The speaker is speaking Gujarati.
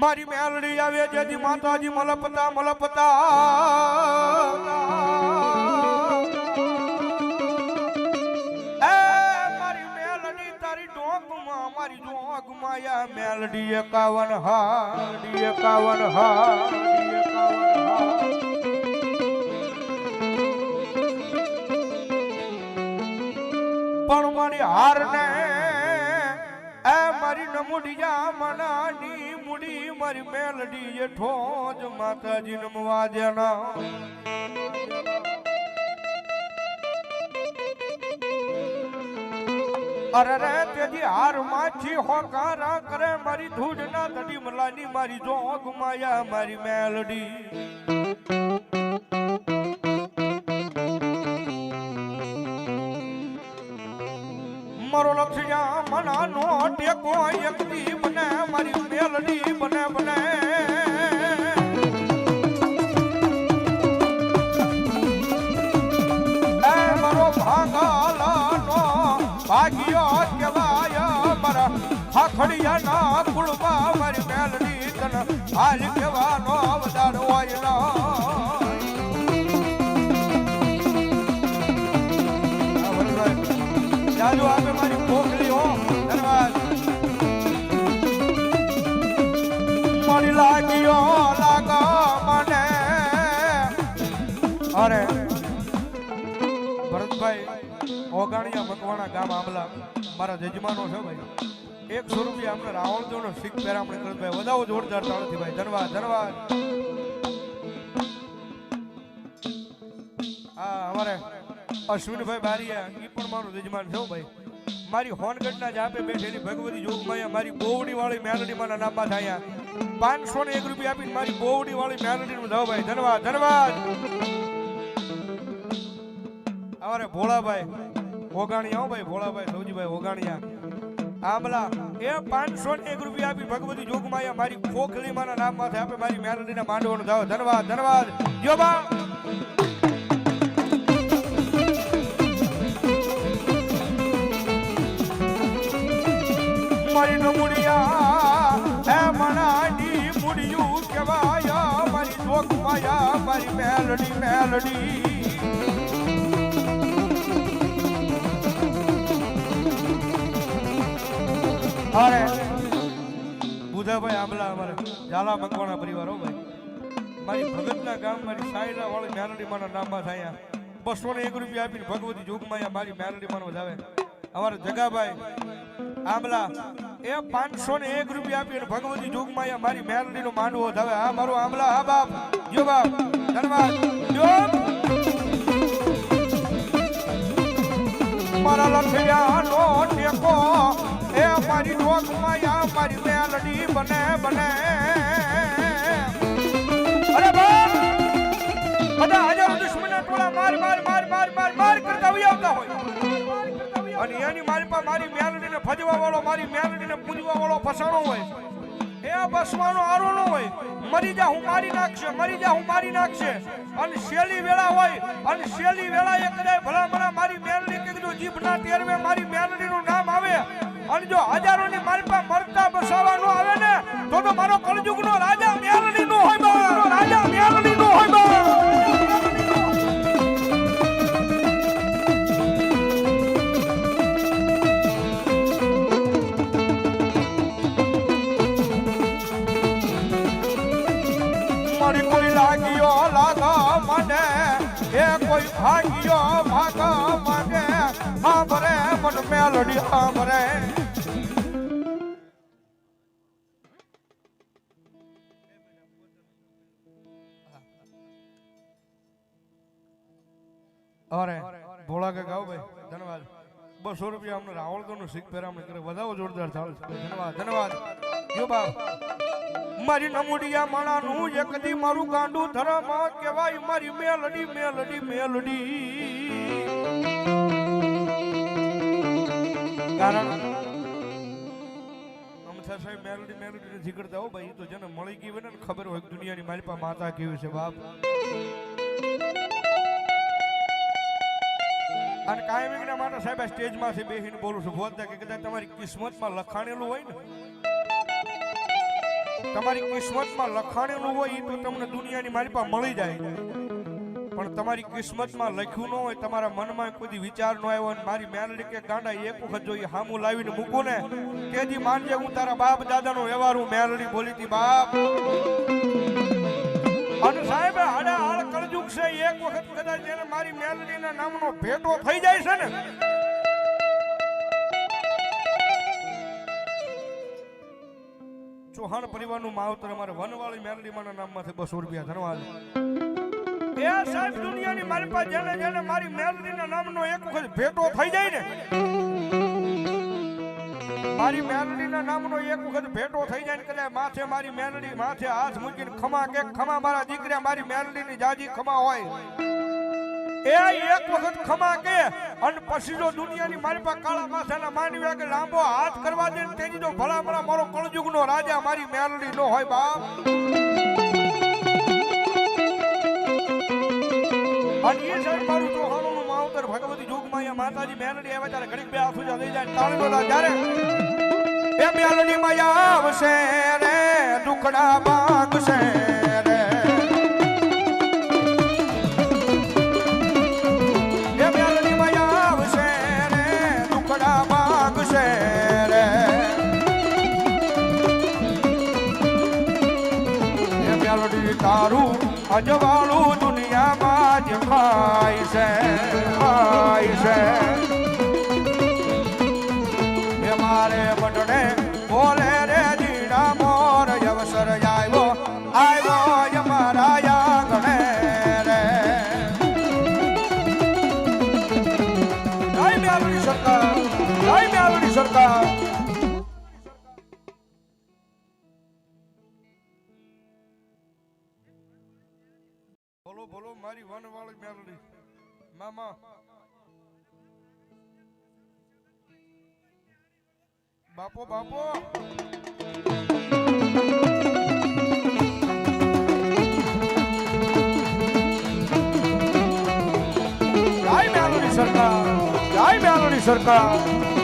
મારી મેલડી આવે જેથી માતાજી મલપતા મલપતા મારી મેલડી તારી ડોકમાં મારી જોગમાં યા મેલડી 51 હા 51 હા 51 હા પણ મારી હાર ને મારી નમુડિયા મનાની મુડી મારી મેલડી જેઠો જ માતાજી નમવા દેના અરે રે તેજી હાર માછી હોકારા કરે મારી ધૂળ ના તડી મલાની મારી જોગ માયા મારી મેલડી મારો લક્ષ્યા મનાનો ટેકો એકથી બને મારી મેલડી બને બને મારો ભાગાલાનો ભાગ્યો કેવાય મારા ખાખડિયાના કુળમાં મારી મેલડી તને હાલ કેવાનો અવતાર હોય જાજો આપે મારી પોખલી હો ધન્યવાદ મળી લાગ્યો લાગા મને અરે ભરતભાઈ ઓગાણિયા મકવાણા ગામ આંબલા મારા જજમાનો છે ભાઈ 100 રૂપિયા અમને રાવણદેવનો શીખ પહેરામણી કરે ભાઈ વધાવો જોરદાર તાળથી ભાઈ ધન્યવાદ ધન્યવાદ હા અમારે અશ્વિનભાઈ બારીયા ઈ પણ મારો જજમાન છે ભાઈ મારી હોનગઢના જાપે બેઠેલી ભગવતી જોગમાયા મારી બોવડી વાળી મેલડી માના નામમાં થયા 501 રૂપિયા આપીને મારી બોવડી વાળી મેલડી નું જાવ ભાઈ ધન્યવાદ ધન્યવાદ અમારે ભોળાભાઈ ઓગાણિયા ભાઈ ભોળાભાઈ સૌજીભાઈ ઓગાણિયા આંબલા એ 501 રૂપિયા આપી ભગવતી જોગમાયા મારી ખોખલી માના નામમાં આપે મારી મેલડીના માંડવાનું જાવ ધન્યવાદ ધન્યવાદ જો બા મારી નમુડિયા હે મનાની મુડિયું કેવાયા મારી જોગમાયા મારી મેલડી મેલડી અરે બુધાભાઈ આંબલા અમારે ઝાલા મકવાણા પરિવાર હો ભાઈ મારી ભગતના ગામ મારી સાયરા વાળી મેલડી માના નામમાં થયા 201 રૂપિયા આપીને ભગવતી જોગમાયા મારી મેલડી માનો વધાવે અમારે જગાભાઈ આંબલા એ 501 રૂપિયા આપીને ભગવતી જોગમાયા મારી મેલડી નો માંડવો વધાવે આ મારો આંબલા હા બાપ જો બાપ ધન્યવાદ જો મારા લખિયાનો ટેકો એ મારી જોગમાયા મારી મેલડી બને બને અરે બાપ બધા હજારો દુશ્મનો ટોળા માર માર માર માર માર માર કરતા આવતા હોય અને એની મારી પાસે મારી મેલડીને ભજવા વાળો મારી મેલડીને પૂજવા વાળો ફસાણો હોય એ બસવાનો આરો ન હોય મરી જા હું મારી નાખશે મરી જા હું મારી નાખશે અને શેલી વેળા હોય અને શેલી વેળા એ કદાચ ભલા મને મારી મેલડી કે જો જીભના તેરવે મારી મેલડીનું નામ આવે અને જો હજારોની મારી પાસે મરતા બસાવાનો આવે ને તો મારો કળજુગનો રાજા મેલડીનો હોય બા રાજા મેલડીનો હોય બા કોઈ લાગ્યો લાગા મને એ કોઈ ભાગ્યો ભાગા મને સાંભરે મન મેલડી સાંભરે અરે ભોળા કે ગાવ ભાઈ ધન્યવાદ 200 રૂપિયા અમને રાવળતો નું શીખ પહેરામણી કરે વધાવો જોરદાર થાળ ધન્યવાદ ધન્યવાદ જો બાપ મારી નમુડિયા માણાનું એકદી મારું ગાંડું ધરમ કહેવાય મારી મેલડી મેલડી મેલડી કારણ અમથા સાહેબ મેલડી મેલડી નથી કરતા હો ભાઈ તો જેને મળી ગઈ હોય ને ખબર હોય દુનિયાની મારી પાસે માતા કેવી છે બાપ અને કાયમ એના માટે સાહેબ સ્ટેજમાં થી બેહીને બોલું છું બોલતા કે કદાચ તમારી કિસ્મતમાં લખાણેલું હોય ને તમારી કિસ્મતમાં લખાણેલું હોય એ તો તમને દુનિયાની મારી પાસે મળી જાય, પણ તમારી કિસ્મતમાં લખ્યું ન હોય, તમારા મનમાં કોઈ વિચાર ન આવ્યો અને મારી મેલડી કે ગાંડા એક વખત જો હામું લાવીને મૂકું ને તેથી માનજે હું તારા બાપ દાદાનો વ્યવહાર હું મેલડી બોલી હતી બાપ. અને સાહેબ આડા હાડ કળજુગ છે, એક વખત કદાચ એને મારી મેલડીના નામનો ભેટો થઈ જાય છે ને ચૌહાણ પરિવારનું માવતર અમારે વનવાળી મેલડીમાના નામમાંથી 200 રૂપિયા ધનવાદ. એ સાહેબ દુનિયાની મારી પાસે જેને જેને મારી મેલડીના નામનો એક વખત ભેટો થઈ જાય ને, મારી મેલડીના નામનો એક વખત ભેટો થઈ જાય ને કદાચ માથે મારી મેલડી માથે હાથ મૂકીને ખમા કે ખમા મારા દીકરા મારી મેલડીની જાજી ખમા હોય એ એક વખત ખમા કે અને પછી જો દુનિયાની મારી પાસે કાળા માથાના માનવી કે લાંબો હાથ કરવા દે ને તેની જો ભલા ભલા મારો કળજુગનો રાજા મારી મેલડી નો હોય બાપ. અને એ સાહેબ મારું ચૌહાણોનું માવતર ભગવતી જોગમાયા માતાજી મેલડી આવે ત્યારે ઘડીક બે આસુજા લઈ જાય તાળીનો જ્યારે એ મેલડી માયા આવશે રે દુખડા ભાગશે રે, એ મેલડી માયા આવશે રે દુખડા ભાગશે રે, એ મેલડી તારું અજવાળું દુનિયામાં જ ખાય છે ખાય છે, એ મારે બટણે બોલે રે જીડા મોર અવસર આવ્યો આવ્યો મારા આંગણે રે. જય મેલડી સરકાર, જય મેલડી સરકાર. બોલો બોલો મારી વનવાળી મેલડી મામા બાપો બાપો. જય મેલડી સરકાર, જય મેલડી સરકાર.